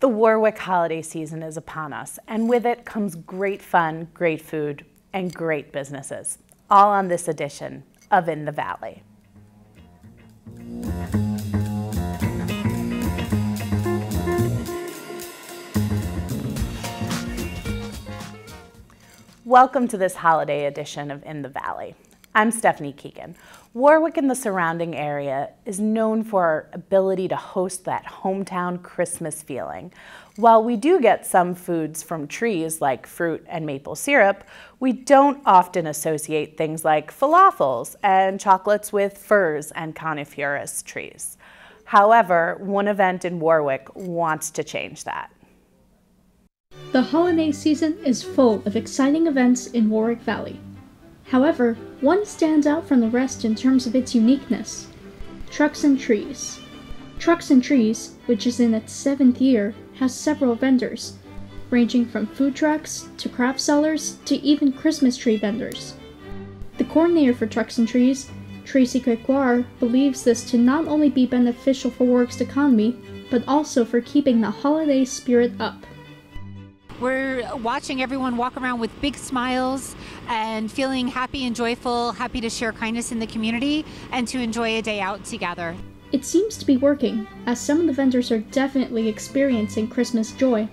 The Warwick holiday season is upon us, and with it comes great fun, great food, and great businesses, all on this edition of In the Valley. Welcome to this holiday edition of In the Valley. I'm Stephanie Keegan. Warwick and the surrounding area is known for our ability to host that hometown Christmas feeling. While we do get some foods from trees like fruit and maple syrup, we don't often associate things like falafels and chocolates with firs and coniferous trees. However, one event in Warwick wants to change that. The holiday season is full of exciting events in Warwick Valley. However, one stands out from the rest in terms of its uniqueness: Trucks and Trees. Trucks and Trees, which is in its 7th year, has several vendors, ranging from food trucks to craft sellers to even Christmas tree vendors. The coordinator for Trucks and Trees, Tracy Gregoire, believes this to not only be beneficial for Warwick's economy, but also for keeping the holiday spirit up. We're watching everyone walk around with big smiles and feeling happy and joyful, happy to share kindness in the community and to enjoy a day out together. It seems to be working, as some of the vendors are definitely experiencing Christmas joy.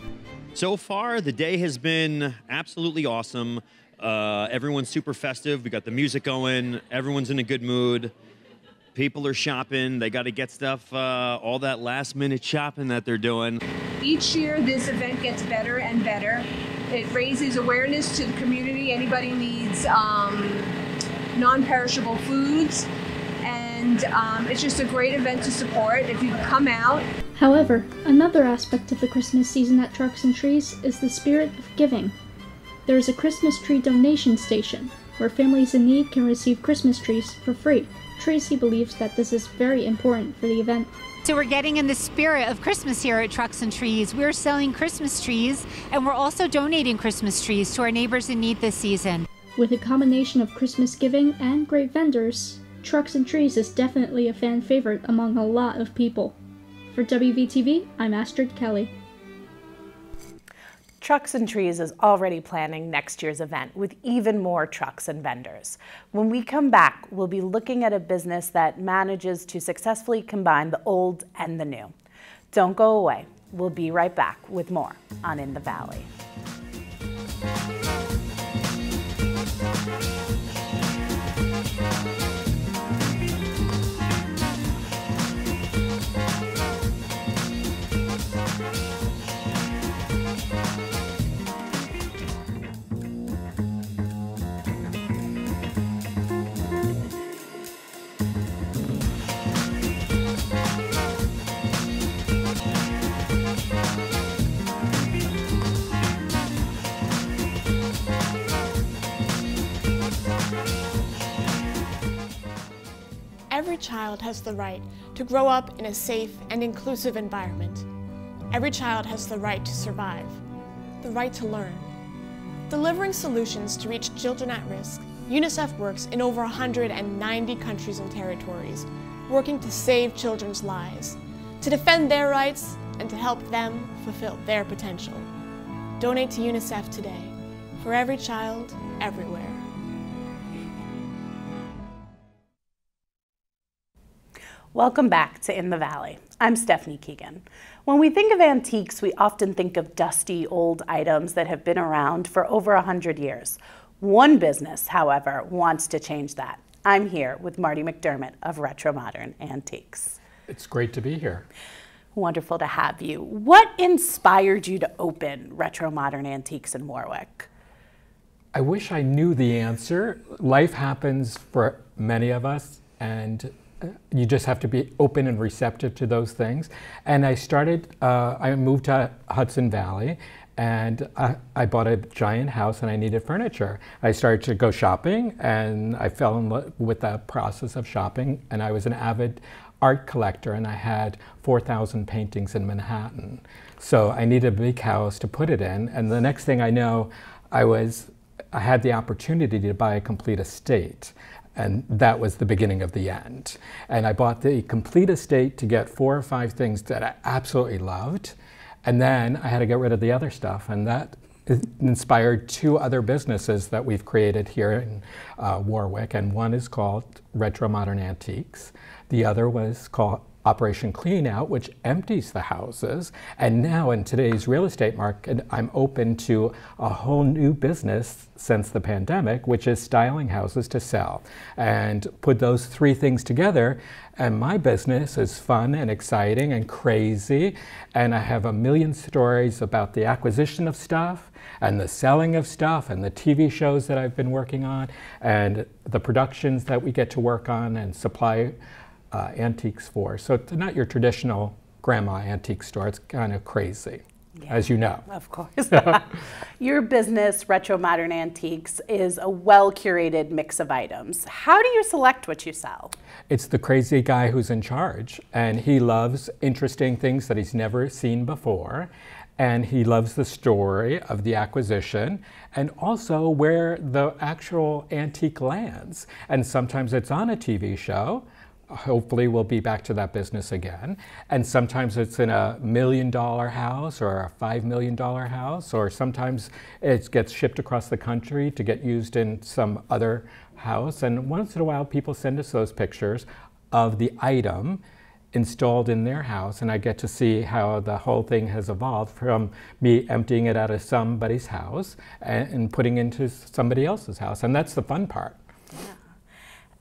So far, the day has been absolutely awesome. Everyone's super festive. We got the music going. Everyone's in a good mood. People are shopping. They got to get stuff, all that last-minute shopping that they're doing. Each year, this event gets better and better. It raises awareness to the community. Anybody needs non-perishable foods, and it's just a great event to support if you come out. However, another aspect of the Christmas season at Trucks and Trees is the spirit of giving. There is a Christmas tree donation station where families in need can receive Christmas trees for free. Tracy believes that this is very important for the event. So we're getting in the spirit of Christmas here at Trucks and Trees. We're selling Christmas trees, and we're also donating Christmas trees to our neighbors in need this season. With a combination of Christmas giving and great vendors, Trucks and Trees is definitely a fan favorite among a lot of people. For WVTV, I'm Astrid Kelly. Trucks and Trees is already planning next year's event with even more trucks and vendors. When we come back, we'll be looking at a business that manages to successfully combine the old and the new. Don't go away. We'll be right back with more on In the Valley. Every child has the right to grow up in a safe and inclusive environment. Every child has the right to survive, the right to learn. Delivering solutions to reach children at risk, UNICEF works in over 190 countries and territories, working to save children's lives, to defend their rights, and to help them fulfill their potential. Donate to UNICEF today, for every child, everywhere. Welcome back to In the Valley. I'm Stephanie Keegan. When we think of antiques, we often think of dusty old items that have been around for over 100 years. One business, however, wants to change that. I'm here with Marty McDermott of Retromodern Antiques. It's great to be here. Wonderful to have you. What inspired you to open Retromodern Antiques in Warwick? I wish I knew the answer. Life happens for many of us, and you just have to be open and receptive to those things. And I moved to Hudson Valley, and I bought a giant house and I needed furniture. I started to go shopping, and I fell in love with the process of shopping, and I was an avid art collector, and I had 4,000 paintings in Manhattan. So I needed a big house to put it in, and the next thing I know, I had the opportunity to buy a complete estate. And that was the beginning of the end. And I bought the complete estate to get 4 or 5 things that I absolutely loved. And then I had to get rid of the other stuff, and that inspired 2 other businesses that we've created here in Warwick, and one is called Retromodern Antiques. The other was called Operation Clean Out, which empties the houses. And now in today's real estate market, I'm open to a whole new business since the pandemic, which is styling houses to sell. And put those 3 things together, and my business is fun and exciting and crazy. And I have a million stories about the acquisition of stuff and the selling of stuff and the TV shows that I've been working on and the productions that we get to work on and supply antiques for. So it's not your traditional grandma antique store. It's kind of crazy, as you know. Of course. Your business, Retromodern Antiques, is a well-curated mix of items. How do you select what you sell? It's the crazy guy who's in charge, and he loves interesting things that he's never seen before, and he loves the story of the acquisition and also where the actual antique lands. And sometimes it's on a TV show. Hopefully we'll be back to that business again. And sometimes it's in a $1 million house or a $5 million house, or sometimes it gets shipped across the country to get used in some other house. And once in a while people send us those pictures of the item installed in their house, and I get to see how the whole thing has evolved from me emptying it out of somebody's house and putting it into somebody else's house. And that's the fun part.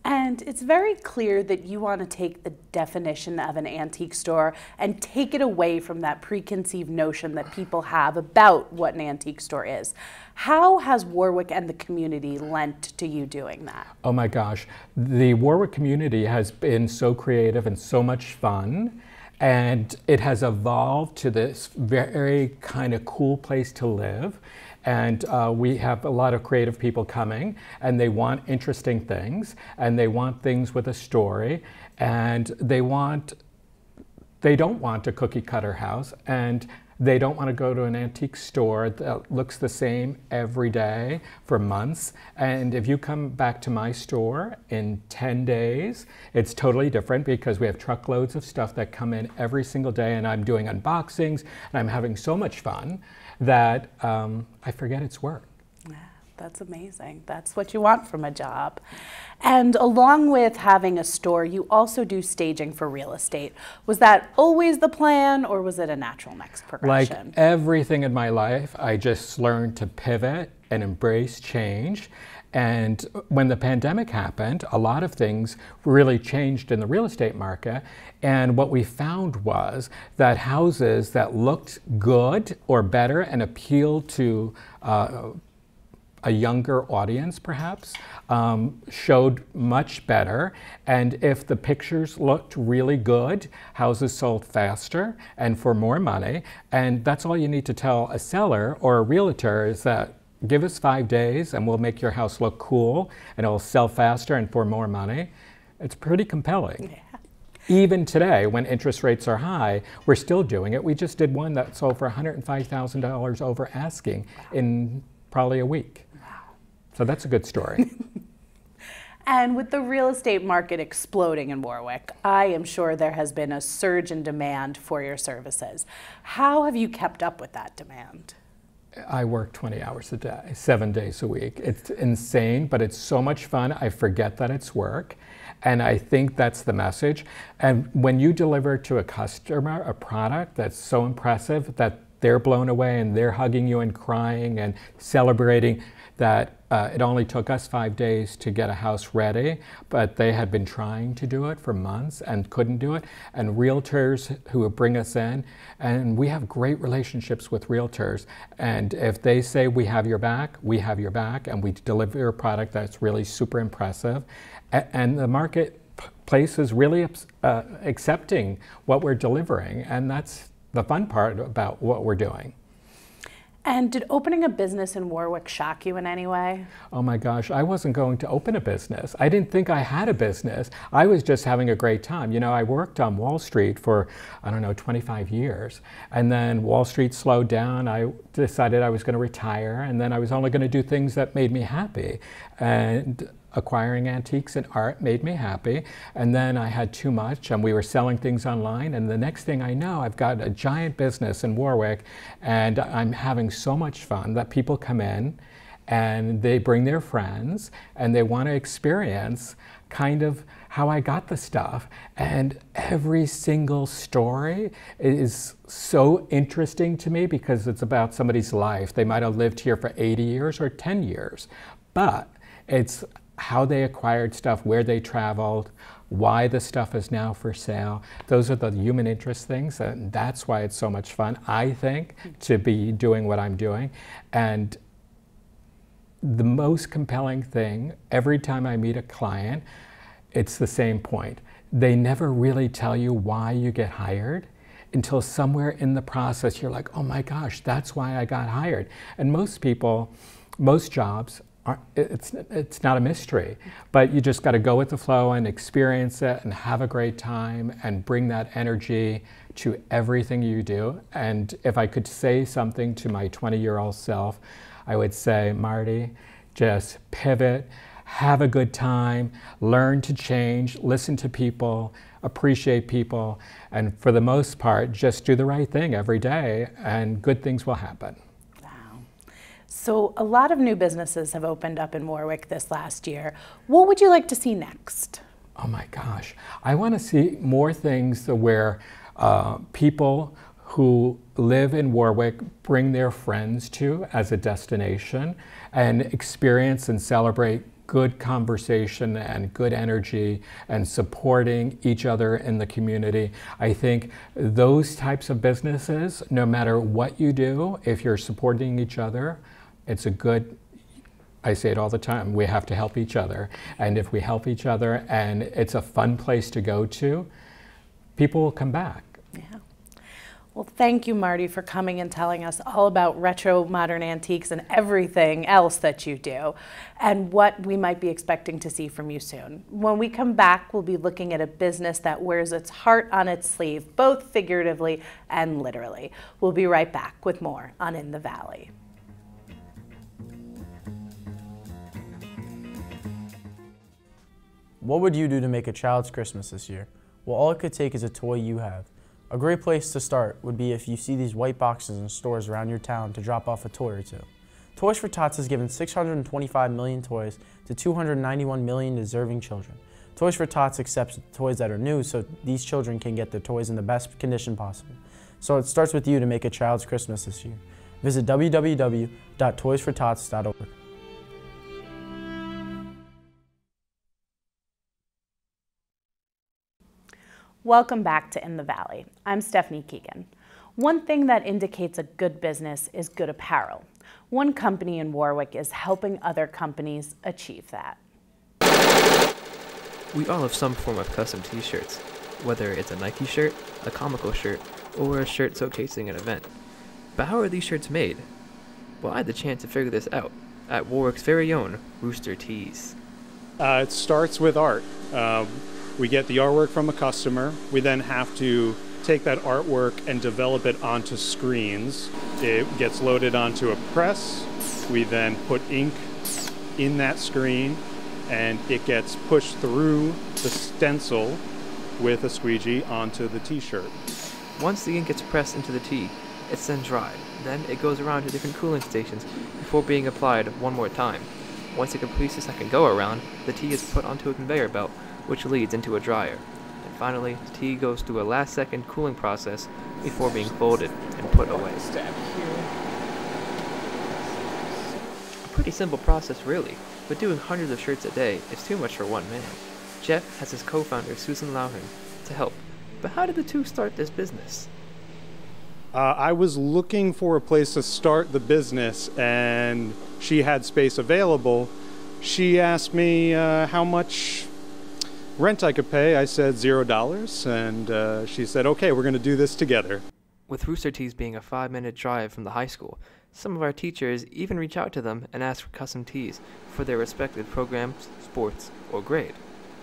And it's very clear that you want to take the definition of an antique store and take it away from that preconceived notion that people have about what an antique store is. How has Warwick and the community lent to you doing that? Oh my gosh, the Warwick community has been so creative and so much fun. And it has evolved to this very kind of cool place to live. And we have a lot of creative people coming, and they want interesting things, and they want things with a story, and they don't want a cookie cutter house, and they don't want to go to an antique store that looks the same every day for months. And if you come back to my store in 10 days, it's totally different because we have truckloads of stuff that come in every single day, and I'm doing unboxings, and I'm having so much fun that I forget it's work. That's amazing. That's what you want from a job. And along with having a store, you also do staging for real estate. Was that always the plan, or was it a natural next progression? Like everything in my life, I just learned to pivot and embrace change. And when the pandemic happened, a lot of things really changed in the real estate market. And what we found was that houses that looked good or better and appealed to a younger audience, perhaps, showed much better. And if the pictures looked really good, houses sold faster and for more money. And that's all you need to tell a seller or a realtor, is that give us 5 days and we'll make your house look cool, and it'll sell faster and for more money. It's pretty compelling. Yeah. Even today, when interest rates are high, we're still doing it. We just did one that sold for $105,000 over asking in probably a week. Wow. So that's a good story. And with the real estate market exploding in Warwick, I am sure there has been a surge in demand for your services. How have you kept up with that demand? I work 20 hours a day, 7 days a week. It's insane, but it's so much fun. I forget that it's work. And I think that's the message. And when you deliver to a customer a product that's so impressive that they're blown away and they're hugging you and crying and celebrating that it only took us 5 days to get a house ready, but they had been trying to do it for months and couldn't do it. And realtors who would bring us in, and we have great relationships with realtors. And if they say we have your back, and we deliver a product that's really super impressive. And the marketplace is really accepting what we're delivering. And that's the fun part about what we're doing. And did opening a business in Warwick shock you in any way? Oh my gosh, I wasn't going to open a business. I didn't think I had a business. I was just having a great time. You know, I worked on Wall Street for, 25 years. And then Wall Street slowed down. I decided I was going to retire, and then I was only going to do things that made me happy. And acquiring antiques and art made me happy. And then I had too much and we were selling things online. And the next thing I know, I've got a giant business in Warwick and I'm having so much fun that people come in and they bring their friends and they want to experience kind of how I got the stuff. And every single story is so interesting to me because it's about somebody's life. They might have lived here for 80 years or 10 years, but it's how they acquired stuff, where they traveled, why the stuff is now for sale. Those are the human interest things, and that's why it's so much fun, I think, to be doing what I'm doing. And the most compelling thing, every time I meet a client, it's the same point. They never really tell you why you get hired until somewhere in the process you're like, oh my gosh, that's why I got hired. And most people, most jobs, it's not a mystery, but you just got to go with the flow and experience it and have a great time and bring that energy to everything you do. And if I could say something to my 20-year-old self, I would say, Marty, just pivot, have a good time, learn to change, listen to people, appreciate people, and for the most part, just do the right thing every day and good things will happen. Wow. So a lot of new businesses have opened up in Warwick this last year. What would you like to see next? Oh my gosh, I want to see more things where people who live in Warwick bring their friends to as a destination and experience and celebrate good conversation and good energy and supporting each other in the community. I think those types of businesses, no matter what you do, if you're supporting each other, it's a good, I say it all the time, we have to help each other. And if we help each other and it's a fun place to go to, people will come back. Yeah. Well, thank you, Marty, for coming and telling us all about Retromodern Antiques and everything else that you do and what we might be expecting to see from you soon. When we come back, we'll be looking at a business that wears its heart on its sleeve, both figuratively and literally. We'll be right back with more on In the Valley. What would you do to make a child's Christmas this year? Well, all it could take is a toy you have. A great place to start would be if you see these white boxes in stores around your town to drop off a toy or two. Toys for Tots has given 625 million toys to 291 million deserving children. Toys for Tots accepts toys that are new so these children can get their toys in the best condition possible. So it starts with you to make a child's Christmas this year. Visit www.toysfortots.org. Welcome back to In the Valley. I'm Stephanie Keegan. One thing that indicates a good business is good apparel. One company in Warwick is helping other companies achieve that. We all have some form of custom t-shirts, whether it's a Nike shirt, a comical shirt, or a shirt showcasing an event. But how are these shirts made? Well, I had the chance to figure this out at Warwick's very own Rooster Teas. It starts with art. We get the artwork from a customer. We then have to take that artwork and develop it onto screens. It gets loaded onto a press. We then put ink in that screen and it gets pushed through the stencil with a squeegee onto the t-shirt. Once the ink gets pressed into the tee, it's then dried. Then it goes around to different cooling stations before being applied one more time. Once it completes the second go around, the tee is put onto a conveyor belt, which leads into a dryer. And finally, the tea goes through a last second cooling process before being folded and put away. A pretty simple process really, but doing hundreds of shirts a day is too much for one man. Jeff has his co-founder Susan Lowhan to help. But how did the two start this business? I was looking for a place to start the business and she had space available. She asked me how much rent I could pay. I said $0 and she said, okay, we're going to do this together. With Rooster Teas being a 5-minute drive from the high school, some of our teachers even reach out to them and ask for custom tees for their respective programs, sports, or grade.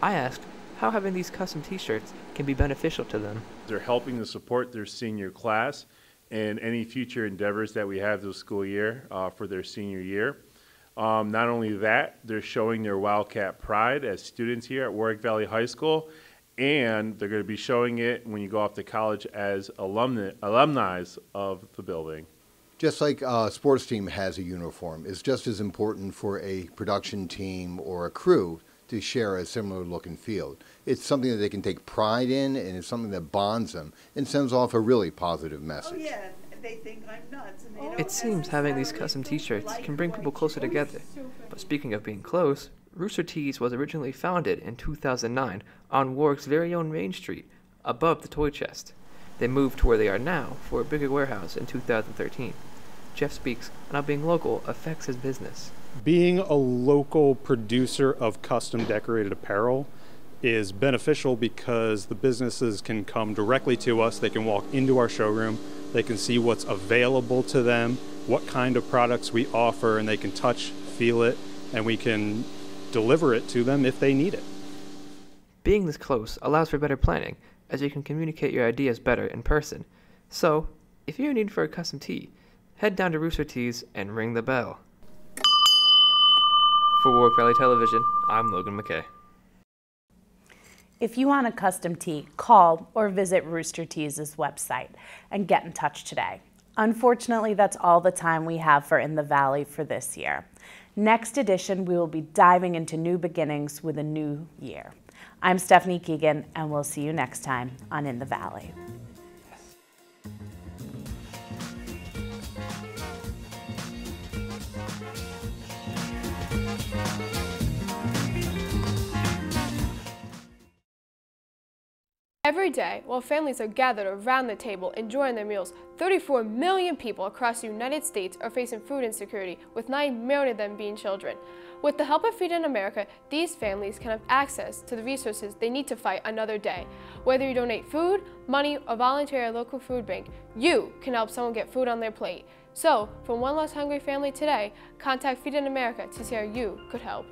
I asked how having these custom t-shirts can be beneficial to them. They're helping to support their senior class and any future endeavors that we have this school year for their senior year. Not only that, they're showing their Wildcat pride as students here at Warwick Valley High School, and they're going to be showing it when you go off to college as alumni of the building. Just like a sports team has a uniform, it's just as important for a production team or a crew to share a similar look and feel. It's something that they can take pride in, and it's something that bonds them and sends off a really positive message. Oh yeah, they think I'm nuts. And they It seems having these custom t-shirts can bring people closer together. But speaking of being close, Rooster Teas was originally founded in 2009 on Warwick's very own Main Street, above the toy chest. They moved to where they are now for a bigger warehouse in 2013. Jeff speaks on how being local affects his business. Being a local producer of custom decorated apparel is beneficial because the businesses can come directly to us. They can walk into our showroom, they can see what's available to them, what kind of products we offer, and they can touch, feel it, and we can deliver it to them if they need it. Being this close allows for better planning, as you can communicate your ideas better in person. So, if you're in need for a custom tee, head down to Rooster Teas and ring the bell. For Warwick Valley Television, I'm Logan McKay. If you want a custom tee, call or visit Rooster Teas' website and get in touch today. Unfortunately, that's all the time we have for In the Valley for this year. Next edition, we will be diving into new beginnings with a new year. I'm Stephanie Keegan, and we'll see you next time on In the Valley. Every day, while families are gathered around the table enjoying their meals, 34 million people across the United States are facing food insecurity, with 9 million of them being children. With the help of Feed in America, these families can have access to the resources they need to fight another day. Whether you donate food, money, or volunteer at a local food bank, you can help someone get food on their plate. So, for one less hungry family today, contact Feed in America to see how you could help.